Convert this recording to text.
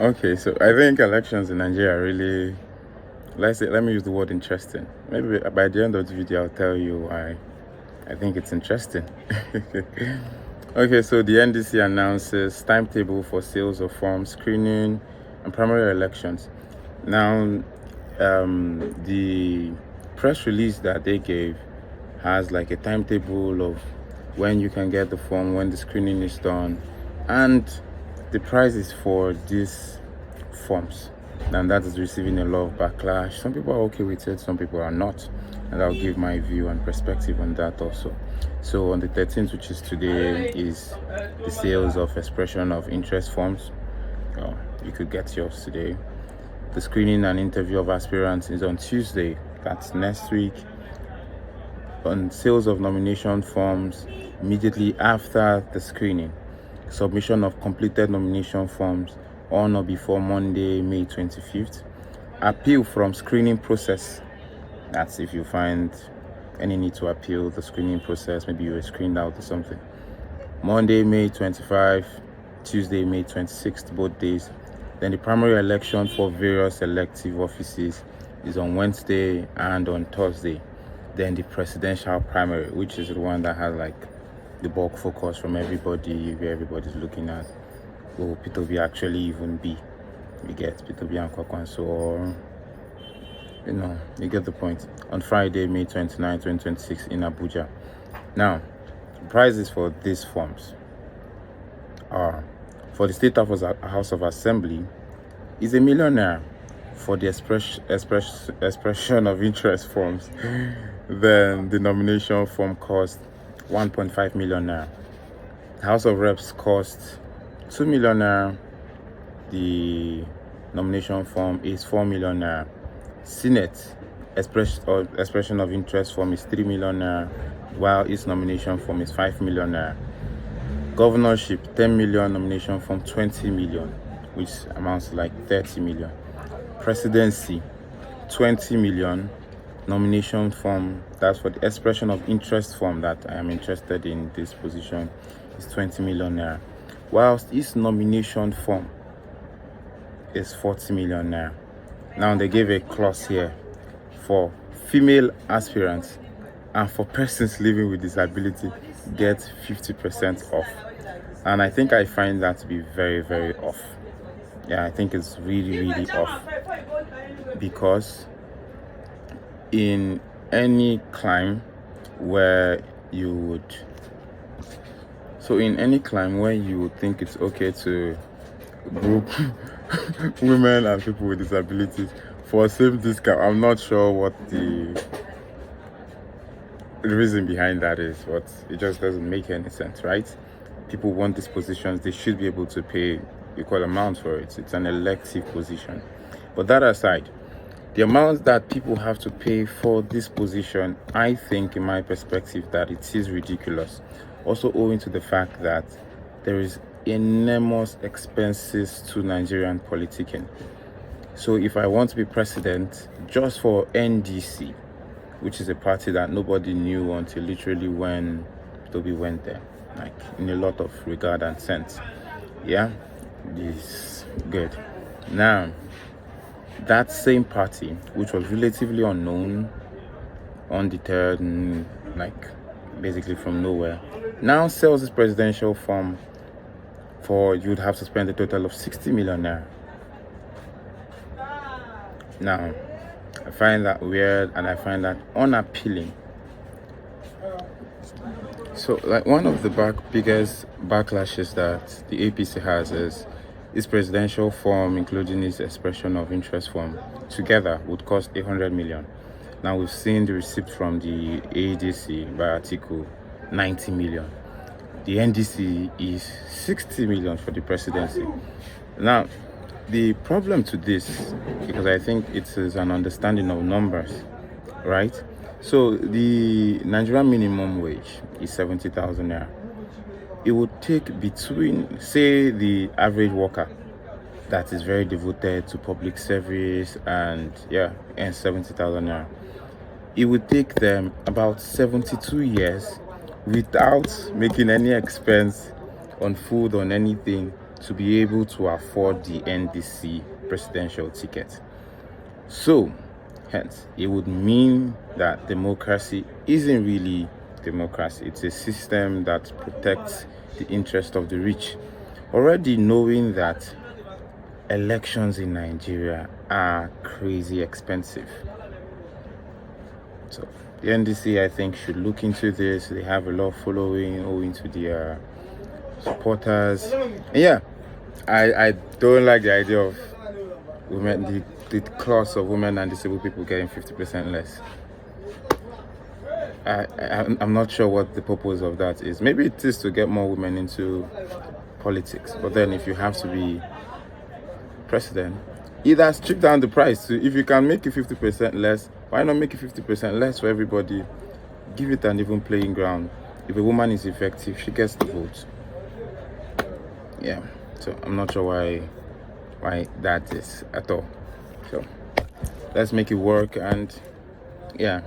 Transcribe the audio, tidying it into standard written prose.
Okay, so I think elections in Nigeria are really, let me use the word interesting. Maybe by the end of the video, I'll tell you why I think it's interesting. Okay, so the NDC announces timetable for sales of forms, screening, and primary elections. Now, the press release that they gave has like a timetable of when you can get the form, when the screening is done, and the prices for these forms. And that is receiving a lot of backlash. Some people are okay with it, some people are not, and I'll give my view and perspective on that also. So on the 13th, which is today, is the sales of expression of interest forms. You could get yours today. The screening and interview of aspirants is on Tuesday, that's next week. On sales of nomination forms immediately after the screening. Submission of completed nomination forms on or before Monday, May 25th. Appeal from screening process. That's if you find any need to appeal the screening process, maybe you were screened out or something. Monday, May 25, Tuesday, May 26th, both days. Then the primary election for various elective offices is on Wednesday and on Thursday. Then the presidential primary, which is the one that has like the bulk focus from everybody, where everybody's looking at, will Peter Obi actually even be? You get Peter Obi and Kwankwaso, or you get the point. On Friday, May 29, 2026 in Abuja. Now, prices for these forms are, for the State House of Assembly, is ₦1 million. For the expression of interest forms, then the nomination form cost 1.5 million naira. House of Reps cost 2 million naira. The nomination form is 4 million naira. Senate expression of interest form is 3 million naira, while its nomination form is 5 million naira. Governorship 10 million, nomination form 20 million, which amounts to like 30 million. Presidency 20 million, nomination form, that's for the expression of interest form that I am interested in this position, is 20 million naira, whilst its nomination form is 40 million naira. Now they gave a clause here for female aspirants and for persons living with disability get 50% off, and I think I find that to be very, very off. Yeah, I think it's really off, because in any clime where you would think it's okay to group women and people with disabilities for a same discount, I'm not sure what the reason behind that is, but it just doesn't make any sense, right? People want these positions, they should be able to pay equal amounts for it. It's an elective position. But that aside, the amount that people have to pay for this position, I think, in my perspective, that it is ridiculous. Also owing to the fact that there is enormous expenses to Nigerian politicking. So if I want to be president, just for NDC, which is a party that nobody knew until literally when Toby went there, like in a lot of regard and sense, yeah, is good. Now, that same party, which was relatively unknown, undeterred, and like basically from nowhere, now sells this presidential form for, you'd have to spend a total of 60 million naira. Now, I find that weird and I find that unappealing. So, like, one of the biggest backlashes that the APC has is this presidential form, including its expression of interest form, together would cost 100 million. Now, we've seen the receipt from the ADC by article 90 million. The NDC is 60 million for the presidency. Now, the problem to this, because I think it is an understanding of numbers, right? So the Nigerian minimum wage is 70,000 naira. It would take between, say, the average worker that is very devoted to public service and earns 70,000 naira. It would take them about 72 years without making any expense on food, on anything, to be able to afford the NDC presidential ticket. So, hence, it would mean that democracy isn't really democracy. It's a system that protects the interest of the rich. Already knowing that elections in Nigeria are crazy expensive. So the NDC, I think, should look into this. They have a lot of following owing to their supporters. And yeah, I don't like the idea of women, the class of women and disabled people getting 50% less. I'm not sure what the purpose of that is. Maybe it is to get more women into politics. But then if you have to be president, either strip down the price. So if you can make it 50% less, why not make it 50% less for everybody? Give it an even playing ground. If a woman is effective, she gets the vote. Yeah, so I'm not sure why that is at all. So let's make it work, and yeah.